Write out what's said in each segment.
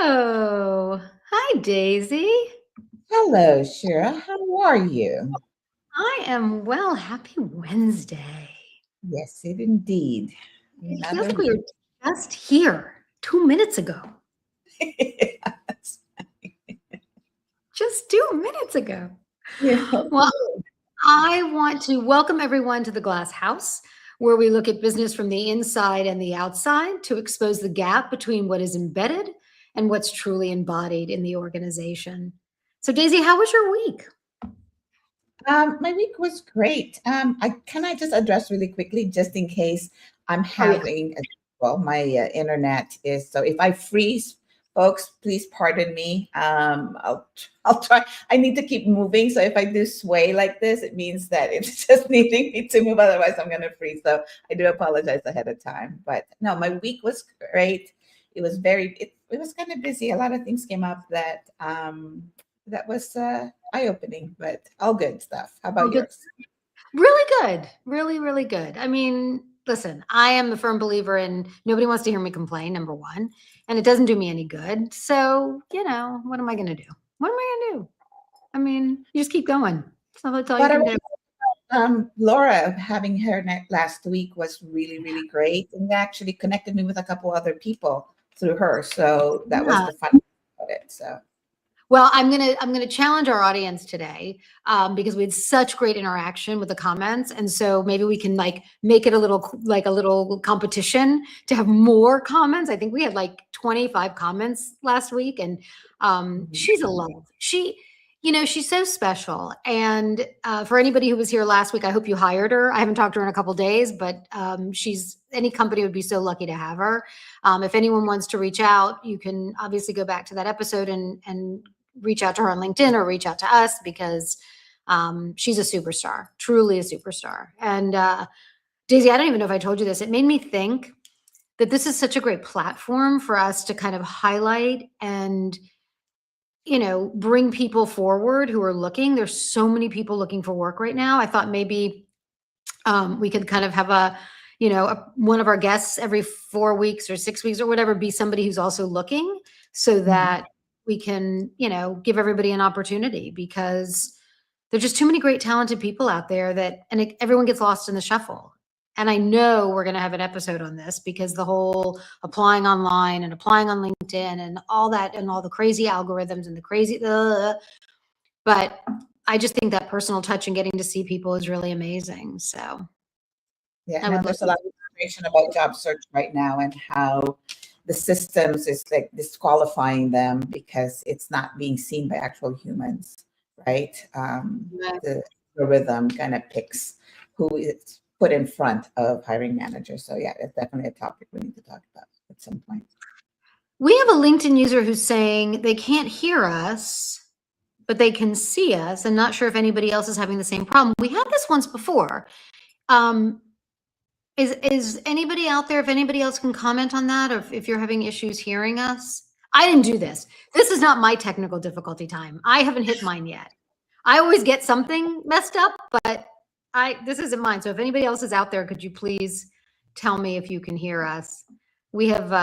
Oh, hi, Daisy. Hello, Shira. How are you? I am well. Happy Wednesday. Yes, it indeed. It feels Another like we week. were just here 2 minutes ago. Yes. Just 2 minutes ago. Yeah. Well, I want to welcome everyone to the Glass House, where we look at business from the inside and the outside to expose the gap between what is embedded and what's truly embodied in the organization. So, Daisy, how was your week? My week was great. Can I just address really quickly, just in case I'm Oh, yeah. having, my internet is, so if I freeze, folks, please pardon me. I'll try. I need to keep moving. So if I do sway like this, it means that it's just needing me to move. Otherwise, I'm going to freeze. So I do apologize ahead of time. But no, my week was great. It was it was kind of busy. A lot of things came up that was eye-opening, but all good stuff. How Oh, about good. yours? Really good. Really, really good. I mean, listen, I am a firm believer in nobody wants to hear me complain, number one, and it doesn't do me any good. So, what am I going to do? What am I going to do? I mean, you just keep going. So that's all you But can do. Laura, having her last week was really, really great, and actually connected me with a couple other people through her. So that was Yeah. the fun about it. So Well, I'm gonna challenge our audience today because we had such great interaction with the comments, and so maybe we can make it a little competition to have more comments. I think we had like 25 comments last week, and she's a love. She's so special. And for anybody who was here last week, I hope you hired her. I haven't talked to her in a couple days, but any company would be so lucky to have her. If anyone wants to reach out, you can obviously go back to that episode and reach out to her on LinkedIn or reach out to us because she's a superstar, truly a superstar. And Daisy, I don't even know if I told you this. It made me think that this is such a great platform for us to kind of highlight and bring people forward who are looking. There's so many people looking for work right now. I thought maybe we could kind of have one of our guests every 4 weeks or 6 weeks or whatever be somebody who's also looking so that we can, give everybody an opportunity because there's just too many great talented people out there and everyone gets lost in the shuffle. And I know we're going to have an episode on this because the whole applying online and applying on LinkedIn and all that and all the crazy algorithms and the crazy, but I just think that personal touch and getting to see people is really amazing. So yeah, now there's a lot of information about job search right now and how the systems is like disqualifying them because it's not being seen by actual humans, right? The algorithm kind of picks who is put in front of hiring managers. So yeah, it's definitely a topic we need to talk about at some point. We have a LinkedIn user who's saying they can't hear us, but they can see us, and not sure if anybody else is having the same problem. We had this once before. Is anybody out there, if anybody else can comment on that, or if you're having issues hearing us? I didn't do this. This is not my technical difficulty time. I haven't hit mine yet. I always get something messed up, but this isn't mine. So if anybody else is out there, could you please tell me if you can hear us? We have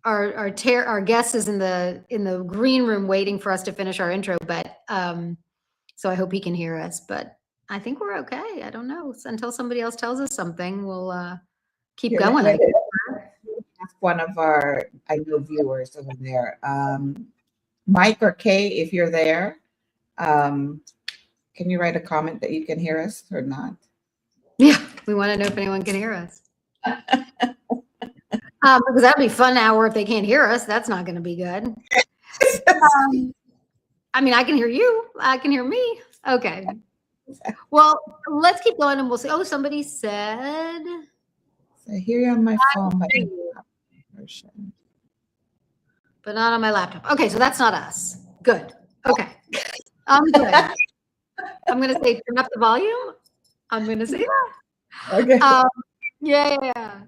our guest is in the green room waiting for us to finish our intro, but so I hope he can hear us, but I think we're okay. I don't know. Until somebody else tells us something, we'll keep going. Ask one of our viewers over there, Mike or Kay, if you're there, can you write a comment that you can hear us or not? Yeah, we want to know if anyone can hear us. Because that'd be a fun hour if they can't hear us. That's not going to be good. I mean, I can hear you. I can hear me. Okay. Well, let's keep going and we'll see. Oh, somebody said. So I hear you on my phone, but not on my laptop. Okay, so that's not us. Good. Okay. I'm good. I'm going to say turn up the volume. I'm going to say that. Okay. Yeah.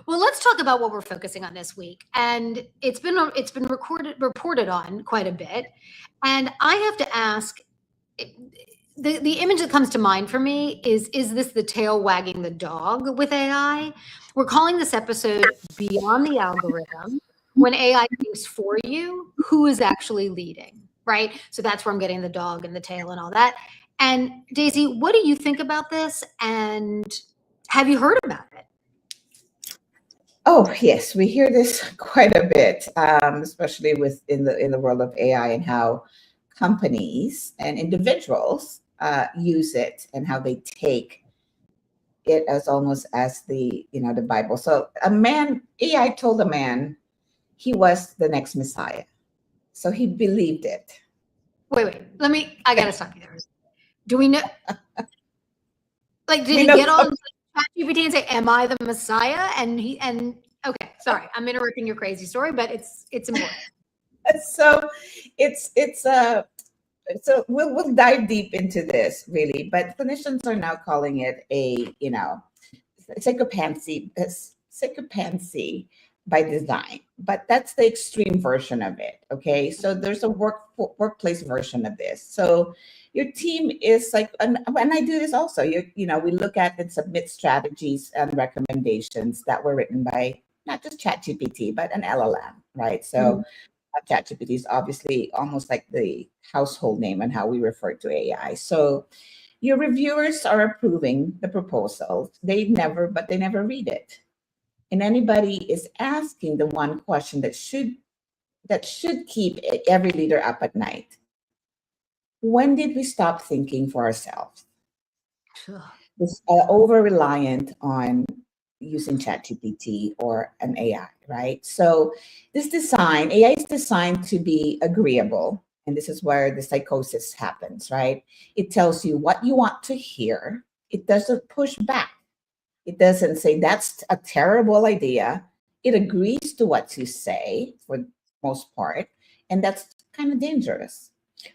Well, let's talk about what we're focusing on this week. And it's been reported on quite a bit. And I have to ask, the image that comes to mind for me is this the tail wagging the dog with AI? We're calling this episode Beyond the Algorithm, when AI thinks for you, who is actually leading, right? So that's where I'm getting the dog and the tail and all that. And Daisy, what do you think about this? And have you heard about it? Oh yes, we hear this quite a bit, especially in the world of AI and how companies and individuals use it and how they take it as almost as the Bible. So AI told a man he was the next Messiah, so he believed it. Wait, I gotta stop you there. Do we know, like, did We he know. get on ChatGPT and say, am I the Messiah? Okay, sorry, I'm interrupting your crazy story, but it's important. So so we'll dive deep into this really, but clinicians are now calling it sycophancy by design, but that's the extreme version of it. Okay, so there's a workplace version of this. So your team is like, and I do this also. We look at and submit strategies and recommendations that were written by not just ChatGPT but an LLM, right? So ChatGPT is obviously almost like the household name and how we refer to AI. So your reviewers are approving the proposal. But they never read it. And anybody is asking the one question that should keep every leader up at night. When did we stop thinking for ourselves? This over reliant on using ChatGPT or an AI, right? So AI is designed to be agreeable. And this is where the psychosis happens, right? It tells you what you want to hear. It doesn't push back. It doesn't say that's a terrible idea. It agrees to what you say for the most part. And that's kind of dangerous.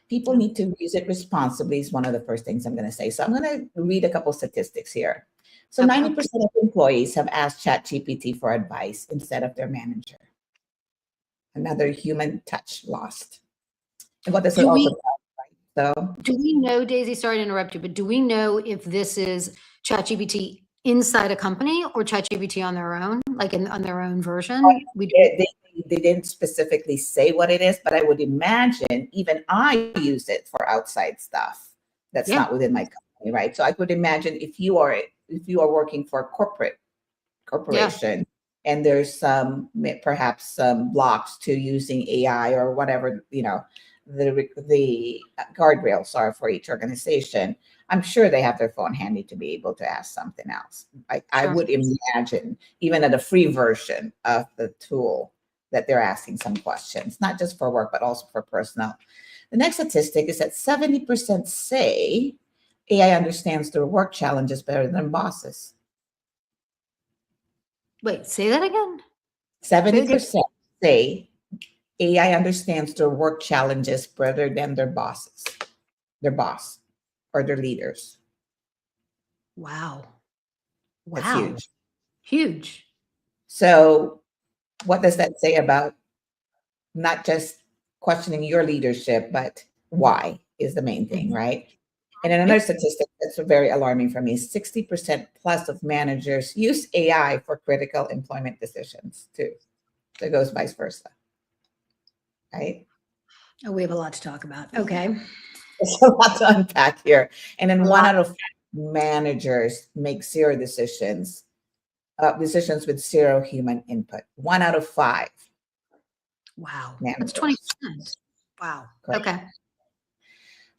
People need to use it responsibly is one of the first things I'm going to say. So I'm going to read a couple statistics here. So 90% of employees have asked ChatGPT for advice instead of their manager. Another human touch lost. And what does it also so do we know, Daisy, sorry to interrupt you, but do we know if this is ChatGPT inside a company or ChatGPT on their own, like on their own version? They didn't specifically say what it is, but I would imagine even I use it for outside stuff that's not within my company, right? So I would imagine if you are working for a corporation and there's perhaps some blocks to using AI or whatever, the guardrails are for each organization. I'm sure they have their phone handy to be able to ask something else. I would imagine even at a free version of the tool that they're asking some questions, not just for work, but also for personal. The next statistic is that 70% say AI understands their work challenges better than bosses. Wait, say that again. 70% say AI understands their work challenges better than their boss or their leaders. Wow. That's huge. Huge. So what does that say about not just questioning your leadership, but why is the main thing, right? And then another statistic that's very alarming for me is 60% plus of managers use AI for critical employment decisions too. So it goes vice versa, right? Oh, we have a lot to talk about. Okay. There's a lot to unpack here. And then 1 out of 5 managers make zero decisions with zero human input. 1 out of 5. Wow. Managers. That's 20%. Wow. Correct. Okay.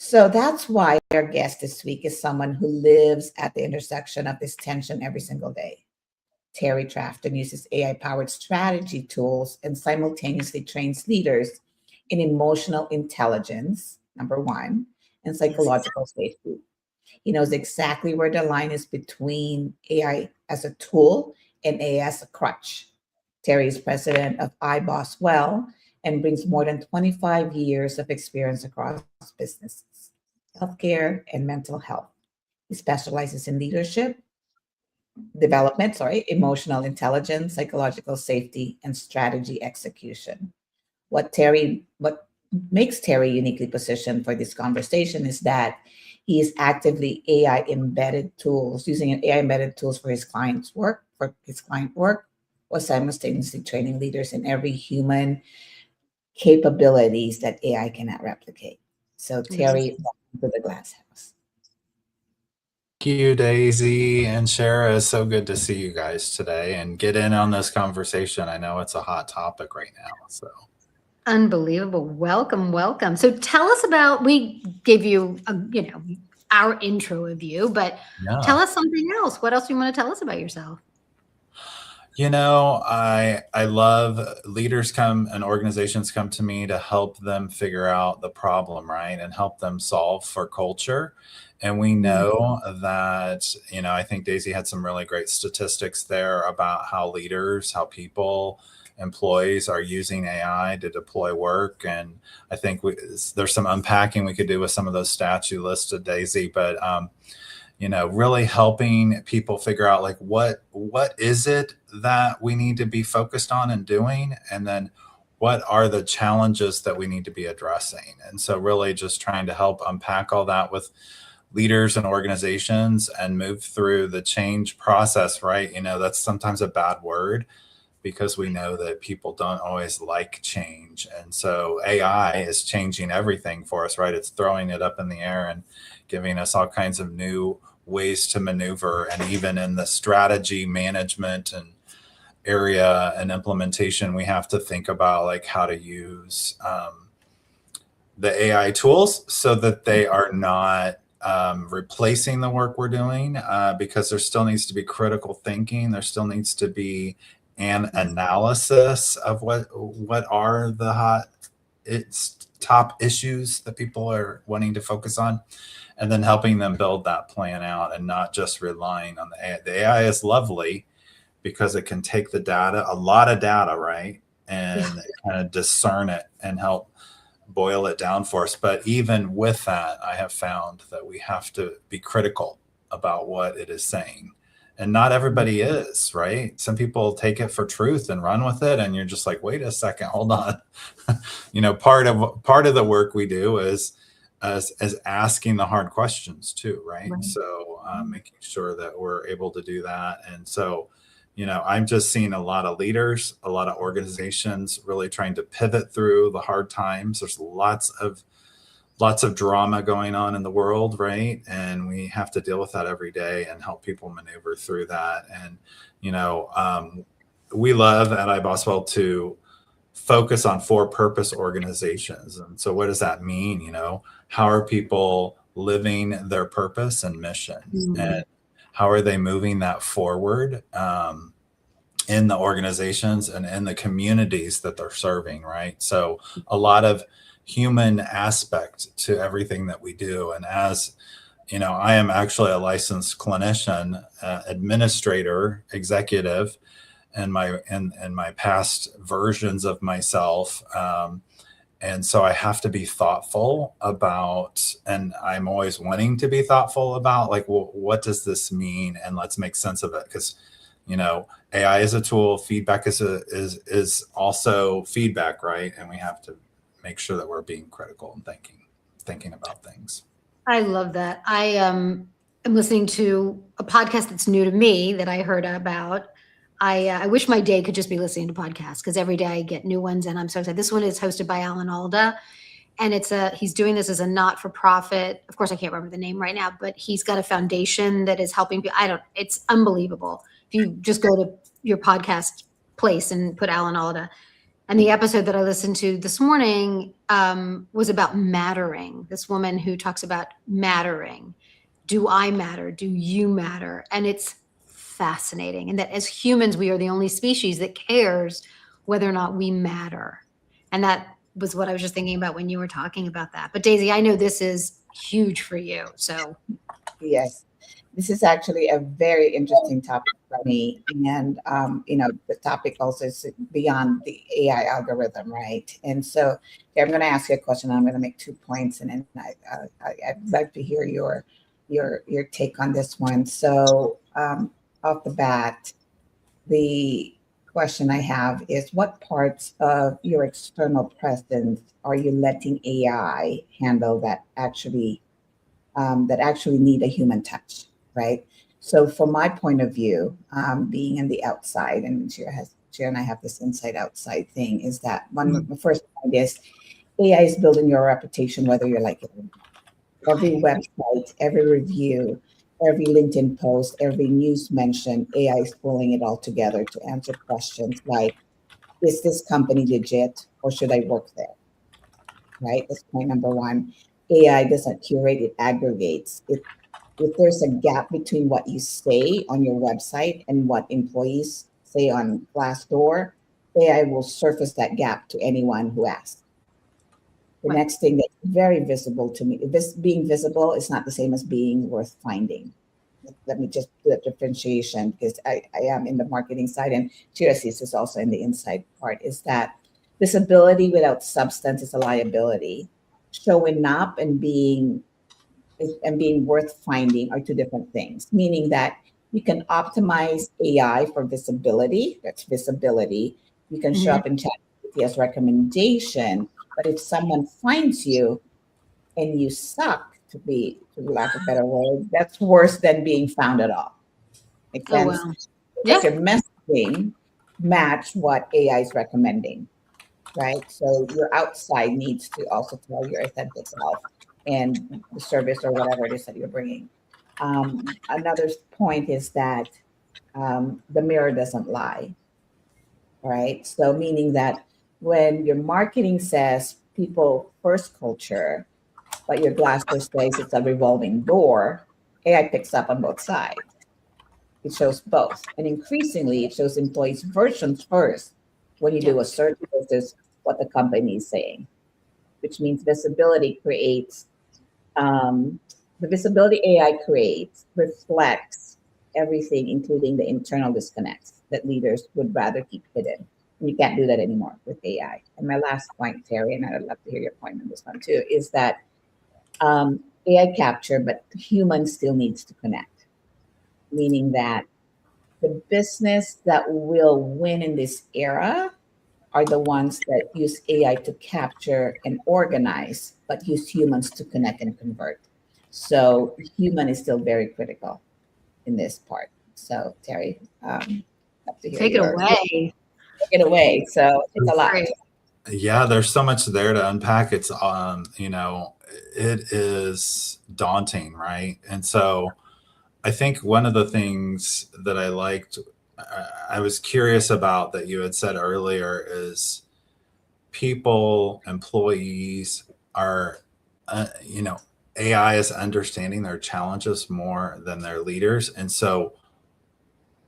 So that's why our guest this week is someone who lives at the intersection of this tension every single day. Terry Trafton uses AI-powered strategy tools and simultaneously trains leaders in emotional intelligence, number 1, and psychological safety. He knows exactly where the line is between AI as a tool and AI as a crutch. Terry is president of iBoss Well and brings more than 25 years of experience across businesses, healthcare, and mental health. He specializes in leadership, development, emotional intelligence, psychological safety, and strategy execution. What makes Terry uniquely positioned for this conversation is that he is actively using AI embedded tools for his client work, while simultaneously training leaders in every human capabilities that AI cannot replicate. So Terry, welcome to the Glass House. Thank you, Daisy and Shara. It's so good to see you guys today and get in on this conversation. I know it's a hot topic right now. So unbelievable. Welcome, welcome. So tell us about, we gave you, our intro of you, but tell us something else. What else do you want to tell us about yourself? I love leaders come and organizations come to me to help them figure out the problem, right? And help them solve for culture. And we know that, I think Daisy had some really great statistics there about how leaders, how people, employees are using AI to deploy work. And I think there's some unpacking we could do with some of those stats you listed, Daisy, but, really helping people figure out like, what is it that we need to be focused on and doing? And then what are the challenges that we need to be addressing? And so really just trying to help unpack all that with leaders and organizations and move through the change process, right? That's sometimes a bad word because we know that people don't always like change. And so AI is changing everything for us, right? It's throwing it up in the air and giving us all kinds of new ways to maneuver. And even in the strategy management and area and implementation, we have to think about like how to use the AI tools so that they are not replacing the work we're doing, because there still needs to be critical thinking. There still needs to be an analysis of what are the top issues that people are wanting to focus on, and then helping them build that plan out and not just relying on the AI. The AI is lovely because it can take the data, a lot of data, right? And kind of discern it and help boil it down for us. But even with that, I have found that we have to be critical about what it is saying. And not everybody is, right? Some people take it for truth and run with it. And you're just like, wait a second, hold on. Part of the work we do is as asking the hard questions too, right? So making sure that we're able to do that. And so, I'm just seeing a lot of leaders, a lot of organizations really trying to pivot through the hard times. There's lots of drama going on in the world, right? And we have to deal with that every day and help people maneuver through that. And, we love at iBosswell to focus on for-purpose organizations. And so what does that mean? How are people living their purpose and mission? And how are they moving that forward in the organizations and in the communities that they're serving, right? So a lot of human aspect to everything that we do. And as I am actually a licensed clinician, administrator, executive, and my past versions of myself. And so I have to be thoughtful about, and I'm always wanting to be thoughtful about like, well, what does this mean? And let's make sense of it. Because, AI is a tool, feedback is also feedback, right? And we have to make sure that we're being critical and thinking about things. I love that. I am listening to a podcast that's new to me that I heard about. I wish my day could just be listening to podcasts because every day I get new ones and I'm so excited. This one is hosted by Alan Alda, and he's doing this as a not-for-profit. Of course, I can't remember the name right now, but he's got a foundation that is helping people. It's unbelievable. If you just go to your podcast place and put Alan Alda. And the episode that I listened to this morning was about mattering. This woman who talks about mattering. Do I matter? Do you matter? And it's fascinating. And that as humans, we are the only species that cares whether or not we matter. And that was what I was just thinking about when you were talking about that. But Daisy, I know this is huge for you. So yes, this is actually a very interesting topic for me. And, the topic also is beyond the AI algorithm, right? And so I'm going to ask you a question. I'm going to make 2 points, and then I'd like to hear your take on this one. So off the bat, the question I have is, what parts of your external presence are you letting AI handle that actually need a human touch, right? So from my point of view, being in the outside, and Shira has year, and I have this inside outside thing, is that the first point is AI is building your reputation, whether you like it or not. Every website, every review, every LinkedIn post, every news mention, AI is pulling it all together to answer questions like, is this company legit or should I work there? Right? That's point number one. AI doesn't curate, it aggregates. If there's a gap between what you say on your website and what employees say on Glassdoor, AI will surface that gap to anyone who asks. The next thing that's very visible to me, this being visible is not the same as being worth finding. Let me just do that differentiation, because I am in the marketing side and Chirasis is also in the inside part, is that visibility without substance is a liability. Showing up and being worth finding are two different things, meaning that you can optimize AI for visibility. That's visibility. You can show up in ChatGPT as recommendation, but if someone finds you and you suck, to lack of a better word, that's worse than being found at all. Make sense? Oh, wow. Does your messaging match what AI is recommending? Right? So your outside needs to also tell your authentic self and the service or whatever it is that you're bringing. Another point is that the mirror doesn't lie, right? So meaning that when your marketing says people first culture, but your Glassdoor says it's a revolving door, AI picks up on both sides. It shows both. And increasingly, it shows employees' versions first when you do a search versus what the company is saying, which means visibility creates, the visibility AI creates reflects everything, including the internal disconnects that leaders would rather keep hidden. And you can't do that anymore with AI. And my last point, Terry, and I'd love to hear your point on this one too, is that AI capture, but human still needs to connect, meaning that the business that will win in this era are the ones that use AI to capture and organize, but use humans to connect and convert. So human is still very critical in this part. So Terry, love to hear Take it away. Take it away. So it's a lot. Great. Yeah, there's so much there to unpack. It's it is daunting, right? And so I think one of the things that I liked, I was curious about that you had said earlier is people, employees are, AI is understanding their challenges more than their leaders. And so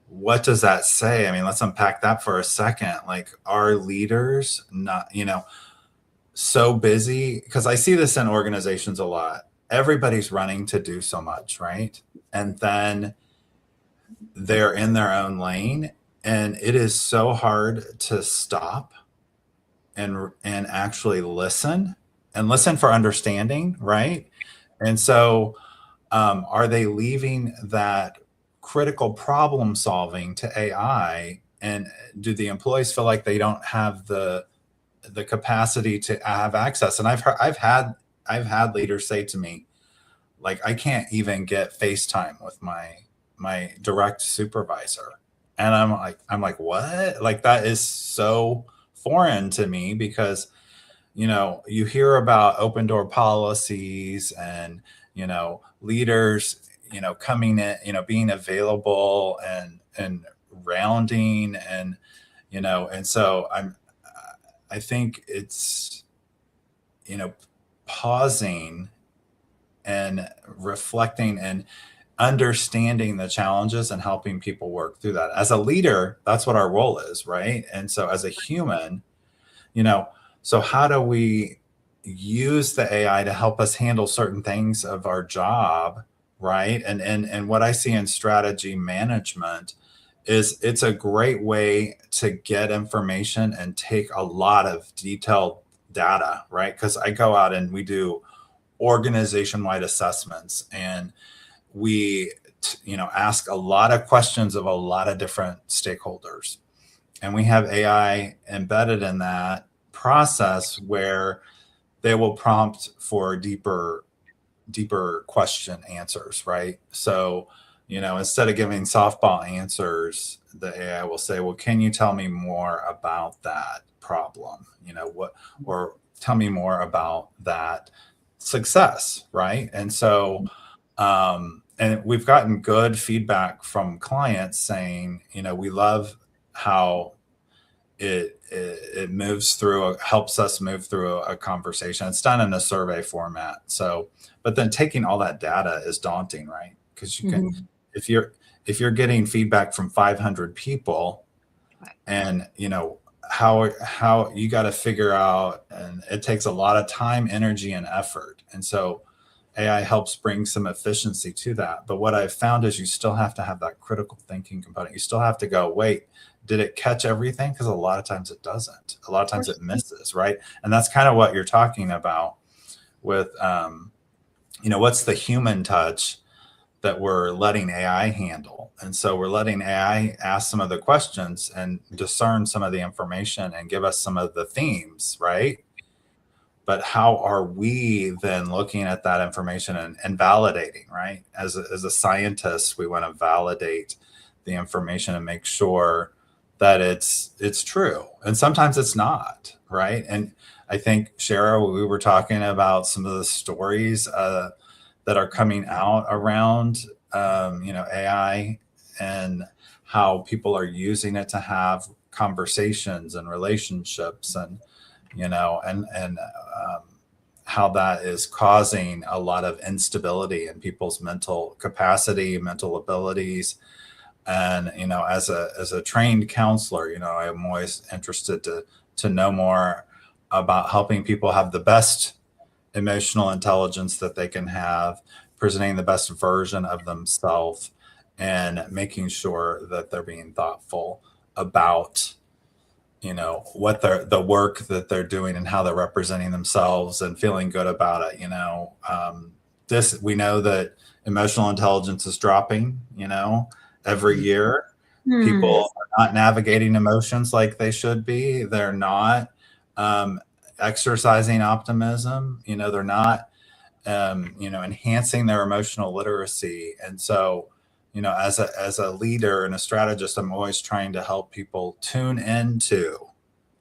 what does that say? I mean, let's unpack that for a second. Like, are leaders not, so busy? Because I see this in organizations a lot. Everybody's running to do so much, right? And then they're in their own lane. And it is so hard to stop and actually listen for understanding, right? And so are they leaving that critical problem solving to AI? And do the employees feel like they don't have the capacity to have access? And I've had leaders say to me, like, I can't even get FaceTime with my direct supervisor. And I'm like, what? Like, that is so foreign to me, because you hear about open door policies and leaders coming in, being available and rounding, and and so I think it's pausing and reflecting and understanding the challenges and helping people work through that. As a leader, that's what our role is, right? And so as a human, so how do we use the AI to help us handle certain things of our job, right? And what I see in strategy management is it's a great way to get information and take a lot of detailed data, right? Because I go out and we do organization-wide assessments, and we ask a lot of questions of a lot of different stakeholders, and we have AI embedded in that process where they will prompt for deeper question answers, right? So instead of giving softball answers, the AI will say, well, can you tell me more about that problem? Or tell me more about that success, right? And so, and we've gotten good feedback from clients saying, we love how it moves through, helps us move through a conversation. It's done in a survey format. So, but then taking all that data is daunting, right? Because you can, if you're getting feedback from 500 people, and how you got to figure out, and it takes a lot of time, energy, and effort. And so AI helps bring some efficiency to that. But what I've found is you still have to have that critical thinking component. You still have to go, wait, did it catch everything? Because a lot of times it doesn't. A lot of times it misses, right? And that's kind of what you're talking about with, what's the human touch that we're letting AI handle. And so we're letting AI ask some of the questions and discern some of the information and give us some of the themes, right? But how are we then looking at that information and validating, right? As a scientist, we want to validate the information and make sure that it's true. And sometimes it's not, right? And I think, Shara, we were talking about some of the stories that are coming out around, AI and how people are using it to have conversations and relationships, and how that is causing a lot of instability in people's mental capacity, mental abilities. And, as a trained counselor, I'm always interested to know more about helping people have the best emotional intelligence that they can have, presenting the best version of themselves, and making sure that they're being thoughtful about, what the work that they're doing and how they're representing themselves and feeling good about it. We know that emotional intelligence is dropping, every year. People are not navigating emotions like they should be. They're not exercising optimism. They're not, enhancing their emotional literacy. And so, as a leader and a strategist, I'm always trying to help people tune into,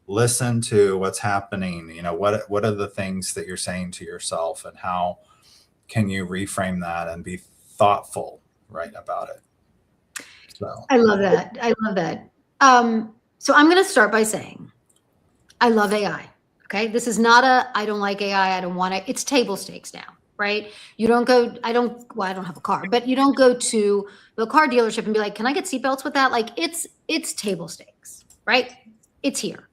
listen to what's happening. What are the things that you're saying to yourself, and how can you reframe that and be thoughtful, right, about it? So I love that. I love that. So I'm going to start by saying, I love AI. Okay. This is not I don't like AI. I don't want it. It's table stakes now, right? You don't go, I don't have a car, but you don't go to the car dealership and be like, can I get seatbelts with that? Like it's table stakes, right? It's here.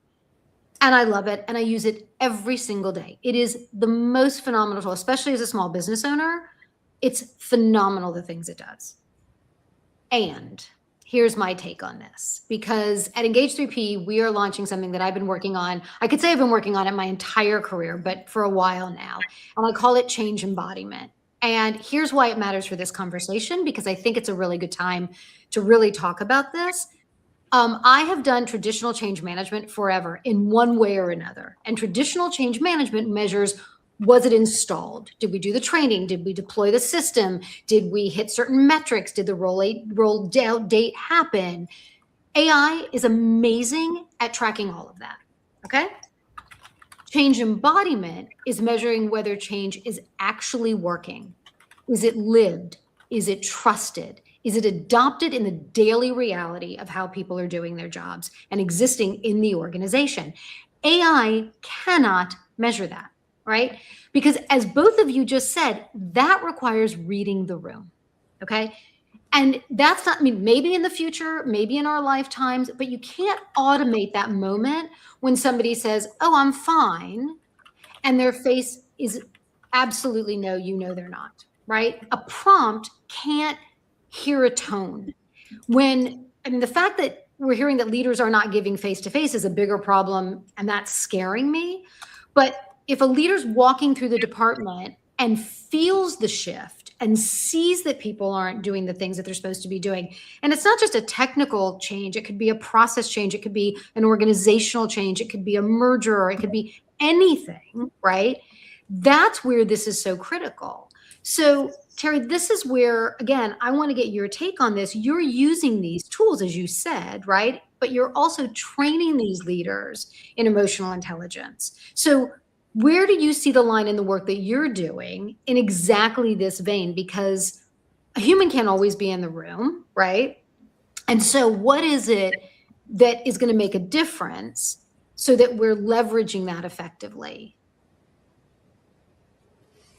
And I love it. And I use it every single day. It is the most phenomenal tool, especially as a small business owner. It's phenomenal, the things it does. And here's my take on this, because at Engage 3P, we are launching something that I've been working on. I could say I've been working on it my entire career, but for a while now. And I call it change embodiment. And here's why it matters for this conversation, because I think it's a really good time to really talk about this. I have done traditional change management forever in one way or another. And traditional change management measures, was it installed? Did we do the training? Did we deploy the system? Did we hit certain metrics? Did the roll date happen? AI is amazing at tracking all of that, okay? Change embodiment is measuring whether change is actually working. Is it lived? Is it trusted? Is it adopted in the daily reality of how people are doing their jobs and existing in the organization? AI cannot measure that. Right? Because as both of you just said, that requires reading the room. Okay. And that's not, maybe in the future, maybe in our lifetimes, but you can't automate that moment when somebody says, oh, I'm fine. And their face is absolutely no, they're not. Right? A prompt can't hear a tone. The fact that we're hearing that leaders are not giving face-to-face is a bigger problem. And that's scaring me. But if a leader's walking through the department and feels the shift and sees that people aren't doing the things that they're supposed to be doing, and it's not just a technical change, it could be a process change, it could be an organizational change, it could be a merger, it could be anything, right? That's where this is so critical. So Terry, this is where, again, I want to get your take on this. You're using these tools, as you said, right? But you're also training these leaders in emotional intelligence. So where do you see the line in the work that you're doing in exactly this vein? Because a human can't always be in the room, right? And so what is it that is going to make a difference so that we're leveraging that effectively?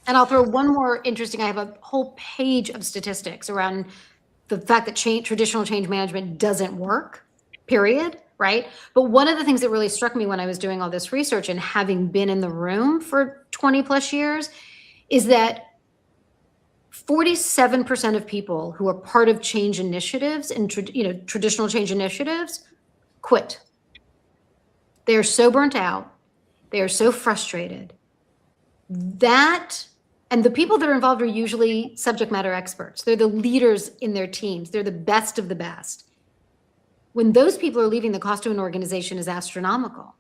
And I'll throw one more interesting, I have a whole page of statistics around the fact that traditional change management doesn't work, period, right? But one of the things that really struck me when I was doing all this research and having been in the room for 20 plus years is that 47% of people who are part of change initiatives and traditional change initiatives quit. They are so burnt out. They are so frustrated. And the people that are involved are usually subject matter experts. They're the leaders in their teams. They're the best of the best. When those people are leaving, the cost to an organization is astronomical.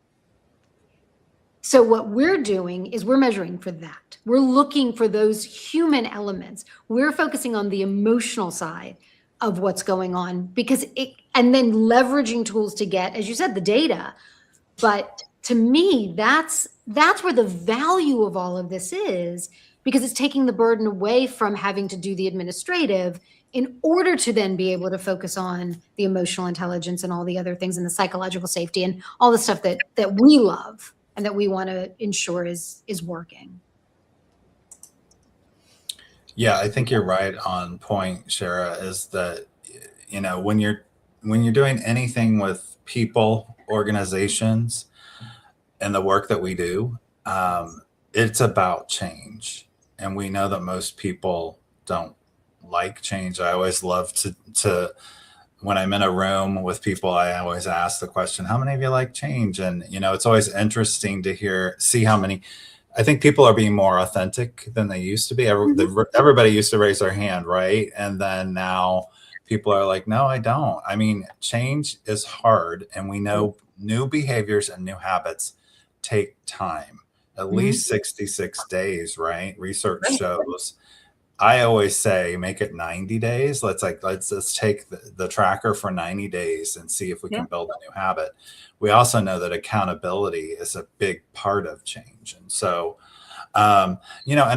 So what we're doing is we're measuring for that. We're looking for those human elements. We're focusing on the emotional side of what's going on and then leveraging tools to get, as you said, the data. But to me, that's where the value of all of this is, because it's taking the burden away from having to do the administrative in order to then be able to focus on the emotional intelligence and all the other things and the psychological safety and all the stuff that we love and that we want to ensure is working. Yeah, I think you're right on point, Shara, is that, when you're doing anything with people, organizations, and the work that we do, it's about change. And we know that most people don't like change. I always love to when I'm in a room with people, I always ask the question, how many of you like change? And, it's always interesting to see how many. I think people are being more authentic than they used to be. Everybody used to raise their hand, right? And then now people are like, no, I don't. I mean, change is hard. And we know new behaviors and new habits take time, at least 66 days, right? Research shows. I always say, make it 90 days. Let's take the tracker for 90 days and see if we can build a new habit. We also know that accountability is a big part of change. And so, and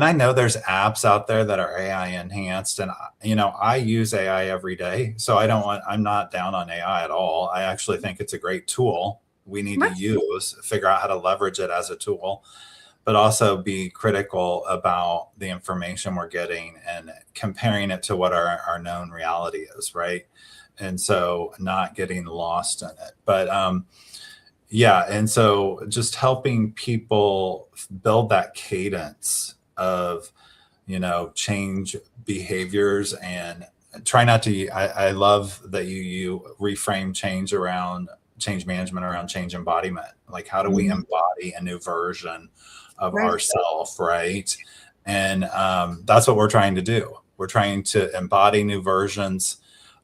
I know there's apps out there that are AI enhanced, and, I use AI every day. So I'm not down on AI at all. I actually think it's a great tool we need to figure out how to leverage it as a tool, but also be critical about the information we're getting and comparing it to what our known reality is, right? And so not getting lost in it. But and so just helping people build that cadence of, change behaviors, and try not to, I love that you reframe change management around change embodiment. Like, how do we embody a new version of ourself, right? And that's what we're trying to do. We're trying to embody new versions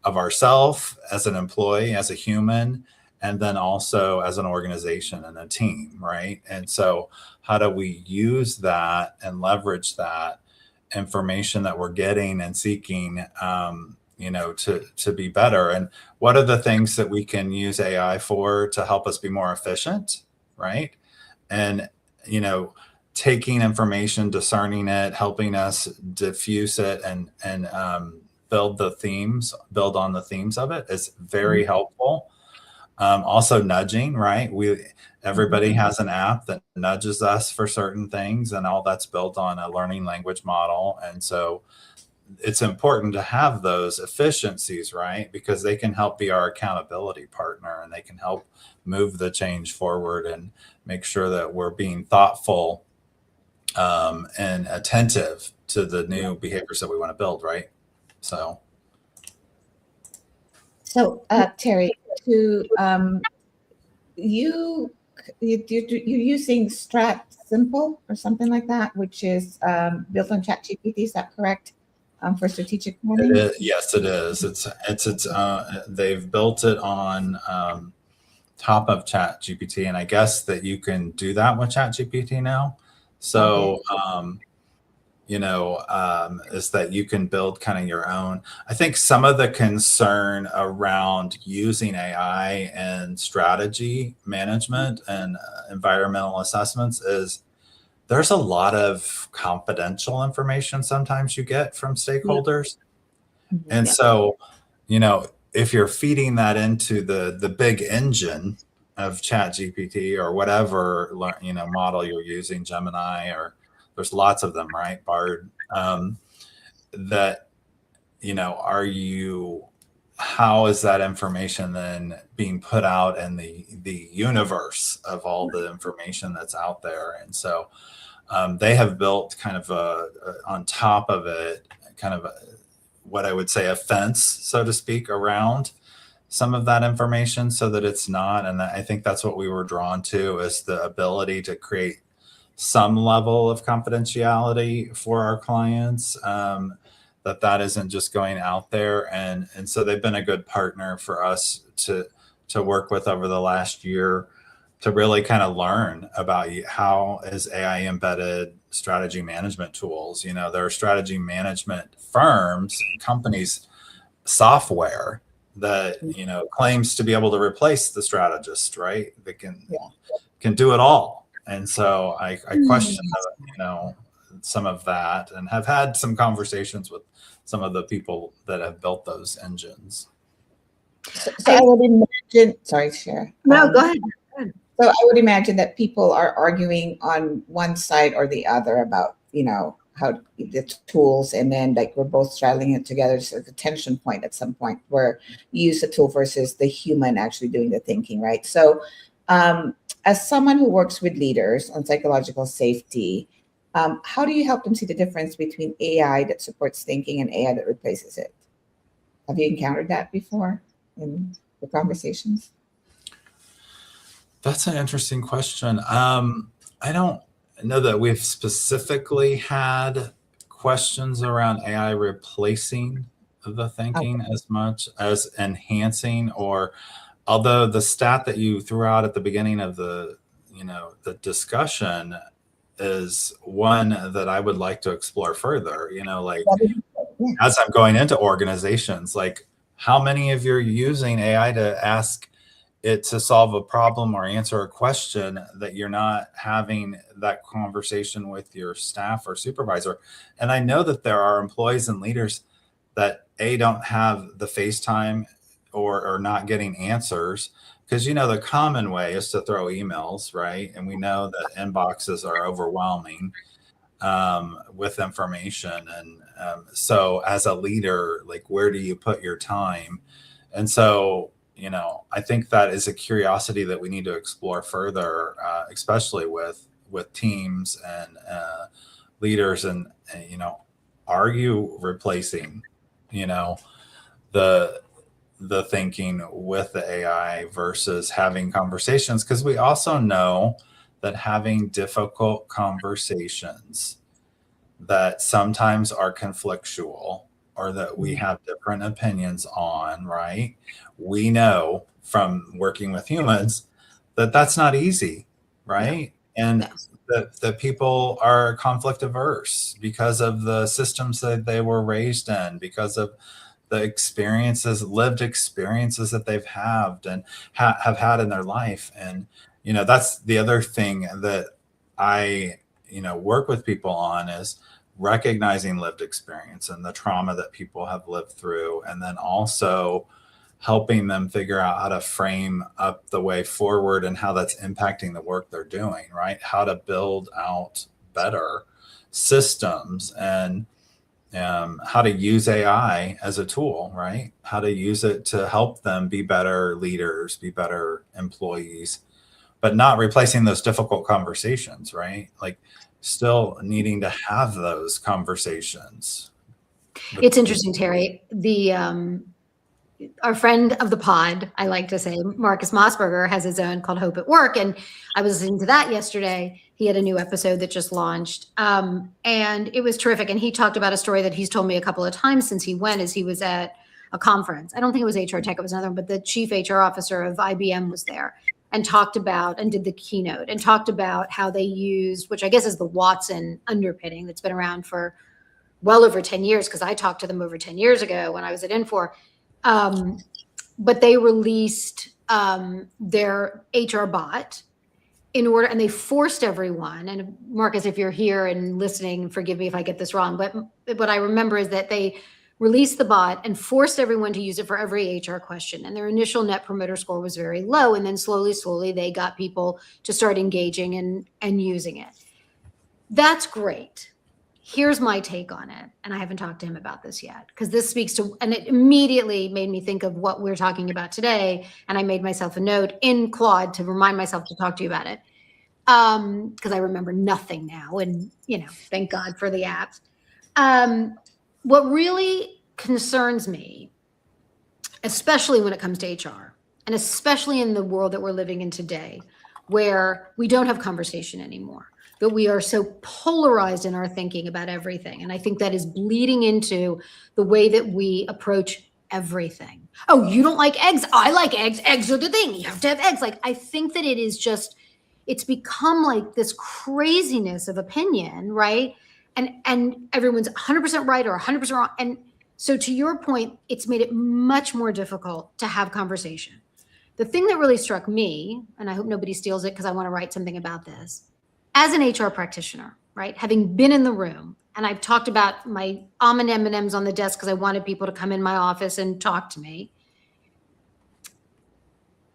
of ourselves as an employee, as a human, and then also as an organization and a team, right? And so how do we use that and leverage that information that we're getting and seeking, to be better? And what are the things that we can use AI for to help us be more efficient, right? And, taking information, discerning it, helping us diffuse it, and build on the themes of it is very helpful. Also nudging, right? Everybody has an app that nudges us for certain things, and all that's built on a learning language model. And so it's important to have those efficiencies, right? Because they can help be our accountability partner, and they can help move the change forward and make sure that we're being thoughtful and attentive to the new behaviors that we want to build, right? So Terry, you're using Strat Simple or something like that, which is built on ChatGPT. Is that correct? For strategic planning? Yes, it is. They've built it on top of ChatGPT, and I guess that you can do that with ChatGPT now. So is that you can build kind of your own. I think some of the concern around using AI and strategy management and environmental assessments is there's a lot of confidential information sometimes you get from stakeholders. And so, if you're feeding that into the big engine of ChatGPT or whatever, model you're using, Gemini, or there's lots of them, right? Bard, that, how is that information then being put out in the universe of all the information that's out there? And so they have built kind of on top of it, kind of what I would say a fence, so to speak, around some of that information so that it's not. And I think that's what we were drawn to, is the ability to create some level of confidentiality for our clients, that isn't just going out there. And so they've been a good partner for us to work with over the last year to really kind of learn about how is AI embedded strategy management tools. There are strategy management firms, companies, software that, claims to be able to replace the strategist, right? That can do it all. And so I question, some of that, and have had some conversations with some of the people that have built those engines. So I would imagine, sorry, Cher. No, go ahead. So I would imagine that people are arguing on one side or the other about, how the tools, and then like we're both straddling it together. So the tension point at some point where you use the tool versus the human actually doing the thinking, right? So as someone who works with leaders on psychological safety, how do you help them see the difference between AI that supports thinking and AI that replaces it? Have you encountered that before in the conversations? That's an interesting question. I don't know that we've specifically had questions around AI replacing the thinking as much as enhancing, or although the stat that you threw out at the beginning of the discussion is one that I would like to explore further, as I'm going into organizations, like how many of you are using AI to ask it to solve a problem or answer a question that you're not having that conversation with your staff or supervisor? And I know that there are employees and leaders that don't have the FaceTime or not getting answers, because the common way is to throw emails, right? And we know that inboxes are overwhelming with information. And so as a leader, like, where do you put your time? And so I think that is a curiosity that we need to explore further, especially with teams and leaders, and are you replacing the thinking with the AI versus having conversations? Because we also know that having difficult conversations that sometimes are conflictual, or that we have different opinions on, right? We know from working with humans that that's not easy, right? And that people are conflict averse because of the systems that they were raised in, because of the lived experiences that they've had and have had in their life. And, that's the other thing that I, work with people on, is recognizing lived experience and the trauma that people have lived through, and then also helping them figure out how to frame up the way forward and how that's impacting the work they're doing, right? How to build out better systems, and how to use AI as a tool, right? How to use it to help them be better leaders, be better employees, but not replacing those difficult conversations, right? Like, still needing to have those conversations. It's interesting, Terry. Our friend of the pod, I like to say, Marcus Mossberger, has his own called Hope at Work. And I was listening to that yesterday. He had a new episode that just launched. And it was terrific. And he talked about a story that he's told me a couple of times since he went, as he was at a conference. I don't think it was HR Tech, it was another one, but the chief HR officer of IBM was there. and talked about and did the keynote and talked about how they used, which I guess is the Watson underpinning that's been around for well over 10 years, because I talked to them over 10 years ago when I was at Infor. But they released their HR bot in order, and they forced everyone, and Marcus, if you're here and listening, forgive me if I get this wrong, but what I remember is that they released the bot and forced everyone to use it for every HR question. And their initial net promoter score was very low. And then slowly, they got people to start engaging and using it. That's great. Here's my take on it. And I haven't talked to him about this yet, because this speaks to, and it immediately made me think of what we're talking about today. And I made myself a note in Claude to remind myself to talk to you about it. Because I remember nothing now. And, thank God for the apps. What really concerns me, especially when it comes to HR, and especially in the world that we're living in today, where we don't have conversation anymore, that we are so polarized in our thinking about everything. And I think that is bleeding into the way that we approach everything. Oh, you don't like eggs? I like eggs. Eggs are the thing. You have to have eggs. Like, I think that it is just, it's become like this craziness of opinion, right? And everyone's 100% right or 100% wrong. And so to your point, it's made it much more difficult to have conversation. The thing that really struck me, and I hope nobody steals it because I want to write something about this, as an HR practitioner, right? Having been in the room, and I've talked about my almond M&Ms on the desk because I wanted people to come in my office and talk to me.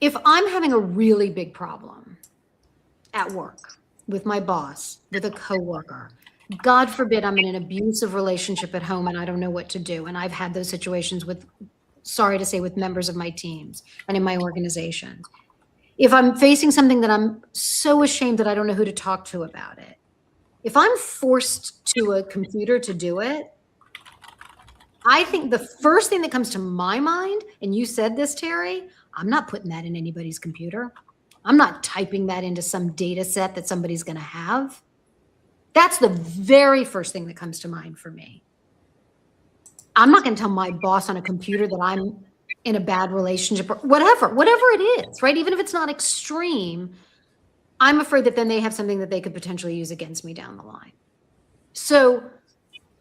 If I'm having a really big problem at work with my boss, with a coworker, God forbid I'm in an abusive relationship at home and I don't know what to do. And I've had those situations with, sorry to say, with members of my teams and in my organization. If I'm facing something that I'm so ashamed that I don't know who to talk to about it, if I'm forced to a computer to do it, I think the first thing that comes to my mind, and you said this, Terry, I'm not putting that in anybody's computer. I'm not typing that into some data set that somebody's going to have. That's the very first thing that comes to mind for me. I'm not going to tell my boss on a computer that I'm in a bad relationship or whatever it is, right? Even if it's not extreme, I'm afraid that then they have something that they could potentially use against me down the line. So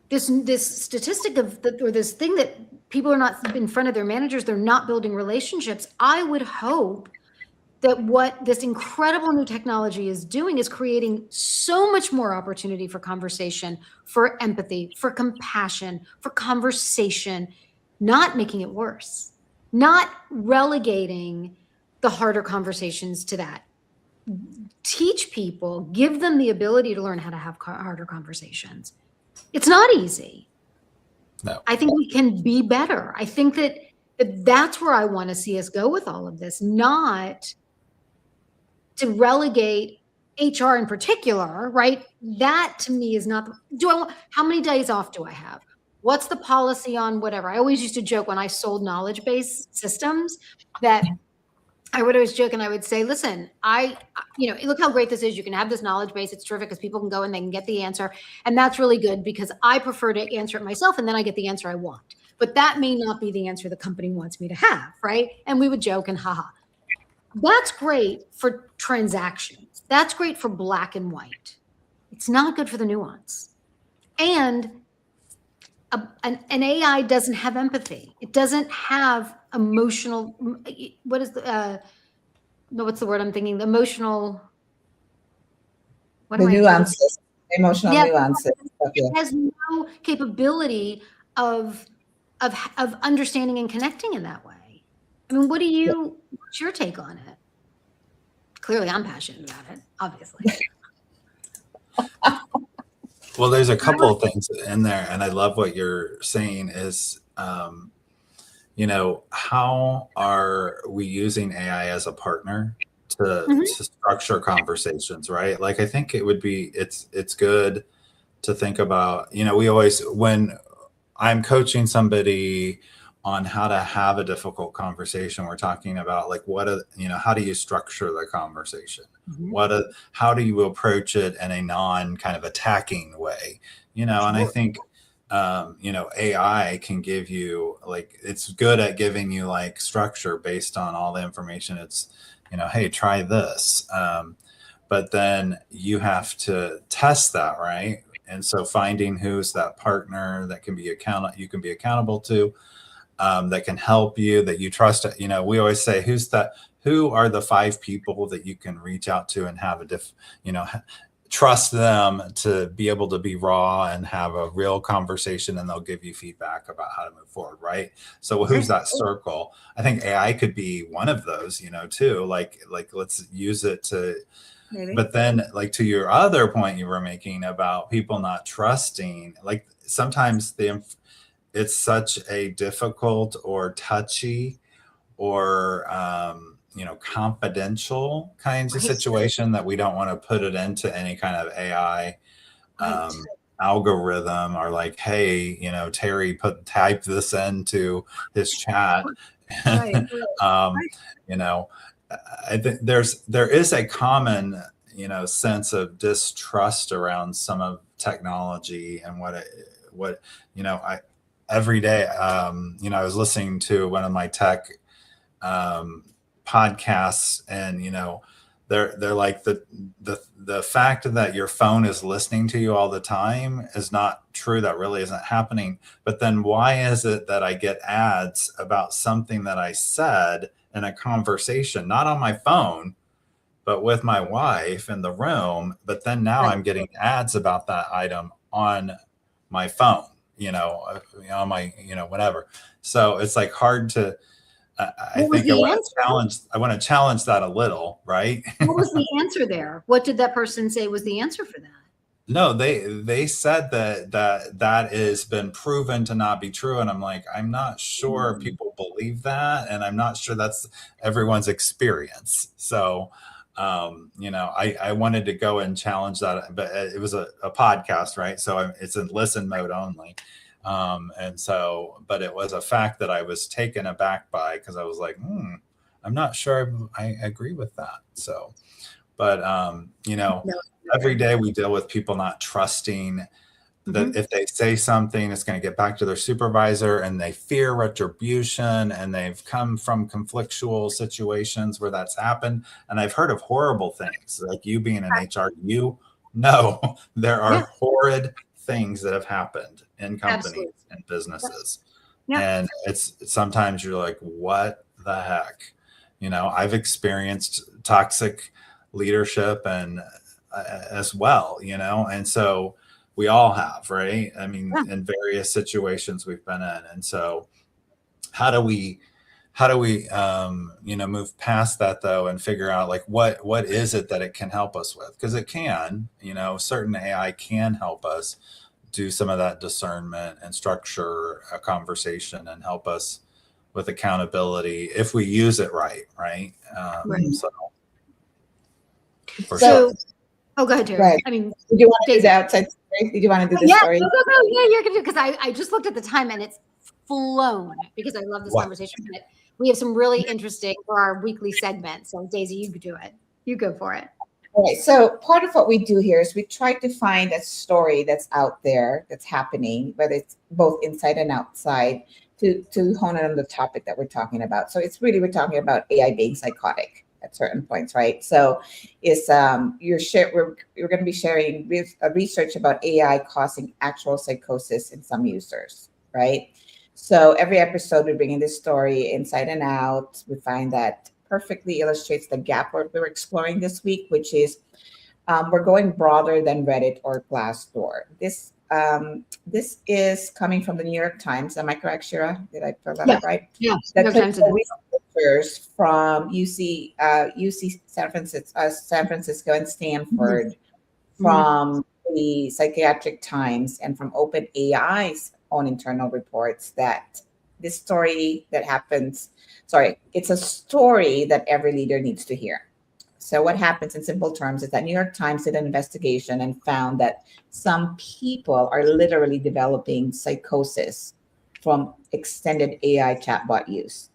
this statistic or this thing that people are not in front of their managers, they're not building relationships. I would hope that what this incredible new technology is doing is creating so much more opportunity for conversation, for empathy, for compassion, for conversation, not making it worse, not relegating the harder conversations to that. Teach people, give them the ability to learn how to have harder conversations. It's not easy. No. I think we can be better. I think that that's where I want to see us go with all of this, not to relegate HR in particular, right? That to me is not, how many days off do I have? What's the policy on whatever? I always used to joke when I sold knowledge-based systems that I would always joke and I would say, listen, look how great this is. You can have this knowledge base. It's terrific because people can go and they can get the answer. And that's really good because I prefer to answer it myself and then I get the answer I want. But that may not be the answer the company wants me to have, right? And we would joke and haha. That's great for transactions. That's great for black and white. It's not good for the nuance. And an AI doesn't have empathy. It doesn't have emotional, what's the word I'm thinking? The emotional, nuances, emotional nuances. It has no capability of understanding and connecting in that way. I mean, what's your take on it? Clearly, I'm passionate about it, obviously. Well, there's a couple of things in there, and I love what you're saying is, how are we using AI as a partner to structure conversations, right? Like, I think it's good to think about, we always, when I'm coaching somebody on how to have a difficult conversation, we're talking about like, how do you structure the conversation? How do you approach it in a non kind of attacking way? And I think, AI can give you it's good at giving you like structure based on all the information it's hey, try this. But then you have to test that, right? And so finding who's that partner that can be you can be accountable to, that can help you, that you trust. We always say, who are the 5 people that you can reach out to and have trust them to be able to be raw and have a real conversation, and they'll give you feedback about how to move forward, right? So who's that circle? I think AI could be one of those, too. Like let's use it to. Maybe. But then, like, to your other point you were making about people not trusting, like sometimes it's such a difficult or touchy or confidential kinds of situation that we don't want to put it into any kind of AI algorithm, or like, hey, Terry type this into his chat. Right. I think there is a common sense of distrust around some of technology and every day I was listening to one of my tech podcasts, and they're like, the fact that your phone is listening to you all the time is not true. That really isn't happening. But then why is it that I get ads about something that I said in a conversation, not on my phone, but with my wife in the room, but then now I'm getting ads about that item on my phone, on my, whatever. So it's like hard to, I think I want to challenge that a little, right? What was the answer there? What did that person say was the answer for that? No, they said that has been proven to not be true. And I'm like, I'm not sure people believe that. And I'm not sure that's everyone's experience. So, I wanted to go and challenge that, but it was a podcast, right? So it's in listen mode only. But it was a fact that I was taken aback by, because I was like, I'm not sure I agree with that. So, but, every day we deal with people not trusting that if they say something, it's going to get back to their supervisor, and they fear retribution, and they've come from conflictual situations where that's happened. And I've heard of horrible things, like you being in HR, there are horrid things that have happened in companies and businesses. And it's sometimes you're like, what the heck? I've experienced toxic leadership and as well, and so we all have, right? I mean, in various situations we've been in. And so how do we move past that, though, and figure out like what is it that it can help us with? Because it can, certain AI can help us do some of that discernment and structure a conversation and help us with accountability if we use it right. So oh, go ahead, Terry. Right. I mean, did you want to do the outside story? Did you want to do the story? No, you're gonna do, because I just looked at the time and it's flown, because I love this conversation. But we have some really interesting for our weekly segment. So Daisy, you could do it. You go for it. All right. So part of what we do here is we try to find a story that's out there, that's happening, whether it's both inside and outside, to hone in on the topic that we're talking about. So it's really, we're talking about AI being psychotic at certain points, right? So it's we're going to be sharing research about AI causing actual psychosis in some users, right? So every episode we bring in this story inside and out. We find that perfectly illustrates the gap we're exploring this week, which is we're going broader than Reddit or Glassdoor. This is coming from the New York Times. Am I correct, Shira? Did I put that up right? Yeah. That's researchers from UC San Francisco and Stanford, from the Psychiatric Times, and from OpenAI's own internal reports, that this story that happens, it's a story that every leader needs to hear. So what happens in simple terms is that New York Times did an investigation and found that some people are literally developing psychosis from extended AI chatbot use.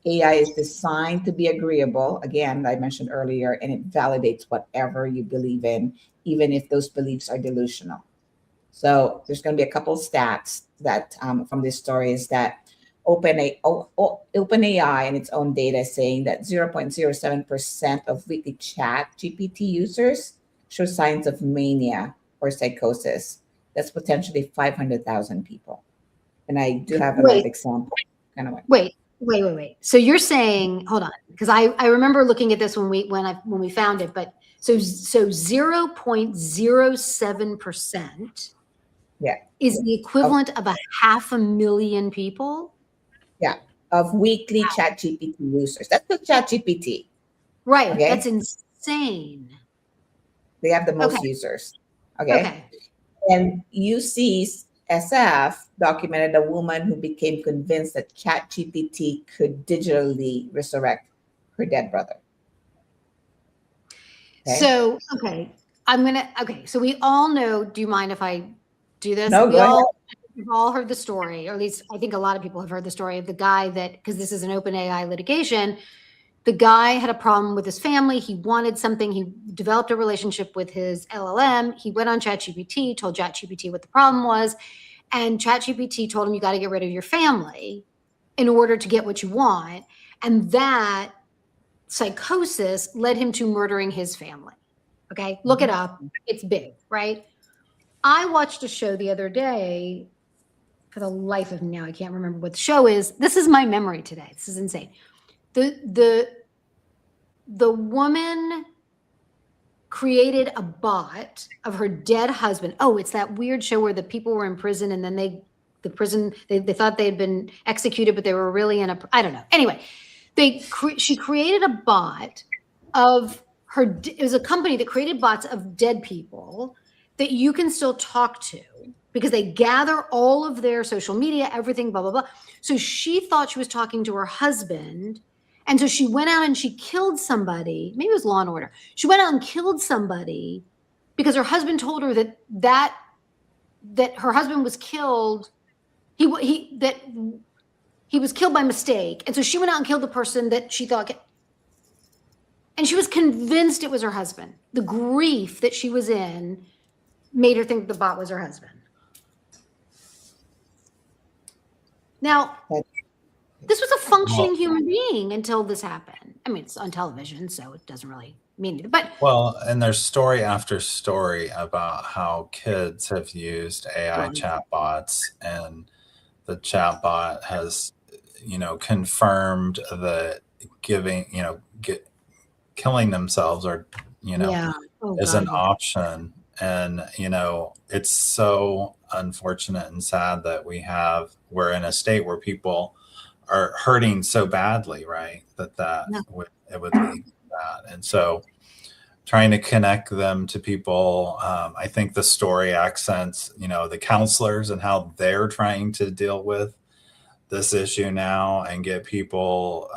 AI is designed to be agreeable, again, I mentioned earlier, and it validates whatever you believe in, even if those beliefs are delusional. So there's going to be a couple stats that from this story is that OpenAI and its own data saying that 0.07% of weekly chat GPT users show signs of mania or psychosis. That's potentially 500,000 people. And I do have a live example. Kind of like Wait. So you're saying, hold on, because I remember looking at this when we found it, but so 0.07% yeah, is the equivalent of 500,000 people? yeah, of weekly chat GPT users. That's the chat GPT. Right. Okay. That's insane. They have the most Okay. users. Okay. Okay. And UCSF documented a woman who became convinced that ChatGPT could digitally resurrect her dead brother. Okay. So, so we all know, do you mind if I do this? No, go ahead. We've all heard the story, or at least I think a lot of people have heard the story of the guy that, because this is an OpenAI litigation, the guy had a problem with his family. He wanted something. He developed a relationship with his LLM. He went on ChatGPT, told ChatGPT what the problem was. And ChatGPT told him, you got to get rid of your family in order to get what you want. And that psychosis led him to murdering his family. Okay. Look it up. It's big, right? I watched a show the other day. For the life of me now, I can't remember what the show is. This is my memory today. This is insane. The woman created a bot of her dead husband. Oh, it's that weird show where the people were in prison and then they thought they had been executed, but they were really I don't know. Anyway, she created a bot of her. It was a company that created bots of dead people that you can still talk to, because they gather all of their social media, everything, blah, blah, blah. So she thought she was talking to her husband. And so she went out and she killed somebody. Maybe it was Law and Order. She went out and killed somebody because her husband told her that her husband was killed. He was killed by mistake. And so she went out and killed the person that she thought. And she was convinced it was her husband. The grief that she was in made her think the bot was her husband. Now, this was a functioning human being until this happened. I mean, it's on television, so it doesn't really mean anything. But and there's story after story about how kids have used AI chatbots, and the chatbot has, confirmed that killing themselves or is an option. And, it's so unfortunate and sad that we're in a state where people are hurting so badly, right? It would lead to that. And so trying to connect them to people, I think the story accents, the counselors and how they're trying to deal with this issue now and get people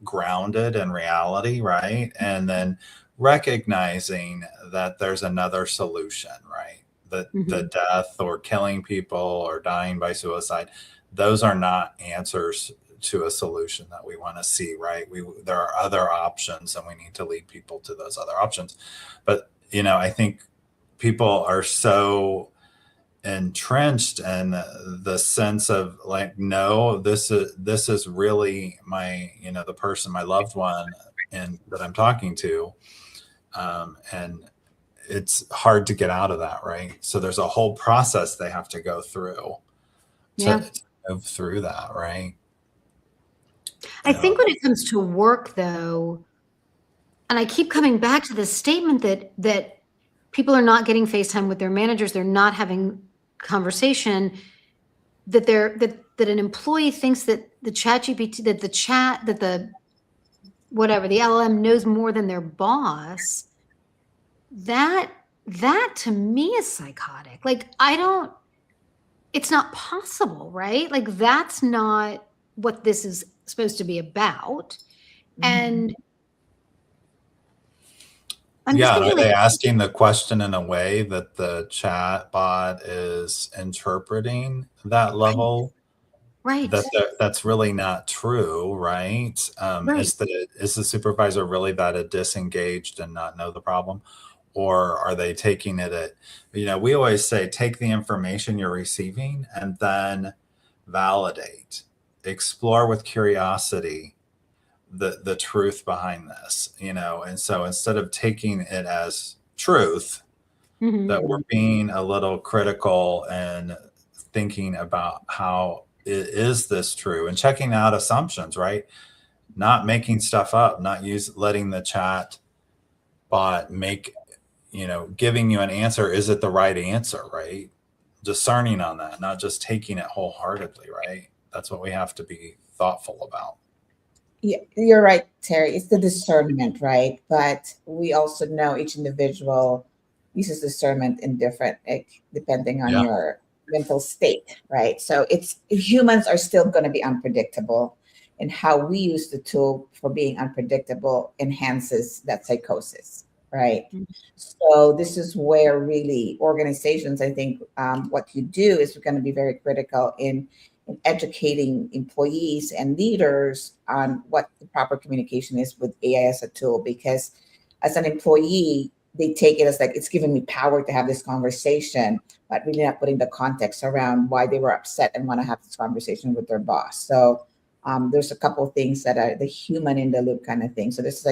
grounded in reality, right? And then recognizing that there's another solution, right? The death or killing people or dying by suicide, those are not answers to a solution that we want to see, right? There are other options, and we need to lead people to those other options. But I think people are so entrenched in the sense of like, no, this is really my, the person, my loved one, and that I'm talking to, and it's hard to get out of that, right? So there's a whole process they have to go through to move through that, right? I think when it comes to work, though, and I keep coming back to this statement that people are not getting FaceTime with their managers, they're not having conversation, that an employee thinks that the ChatGPT, the LLM knows more than their boss. That to me is psychotic. Like, it's not possible, right? Like, that's not what this is supposed to be about. And I'm just thinking, are they asking the question in a way that the chat bot is interpreting that level? Right. That's really not true, right? Is the supervisor really that disengaged and not know the problem? Or are they taking it at, we always say, take the information you're receiving and then validate. explore with curiosity the truth behind this, and so instead of taking it as truth, that we're being a little critical and thinking about how is this true, and checking out assumptions, right? Not making stuff up, not letting the chat bot giving you an answer. Is it the right answer, right? Discerning on that, not just taking it wholeheartedly, right? That's what we have to be thoughtful about. Yeah, you're right, Terry. It's the discernment, right? But we also know each individual uses discernment in different, depending on your mental state, right? So humans are still going to be unpredictable, and how we use the tool for being unpredictable enhances that psychosis, right? So this is where really organizations, I think, what you do is going to be very critical in educating employees and leaders on what the proper communication is with AI as a tool. Because as an employee, they take it as like, it's giving me power to have this conversation, but really not putting the context around why they were upset and want to have this conversation with their boss. So there's a couple of things that are the human in the loop kind of thing. So there's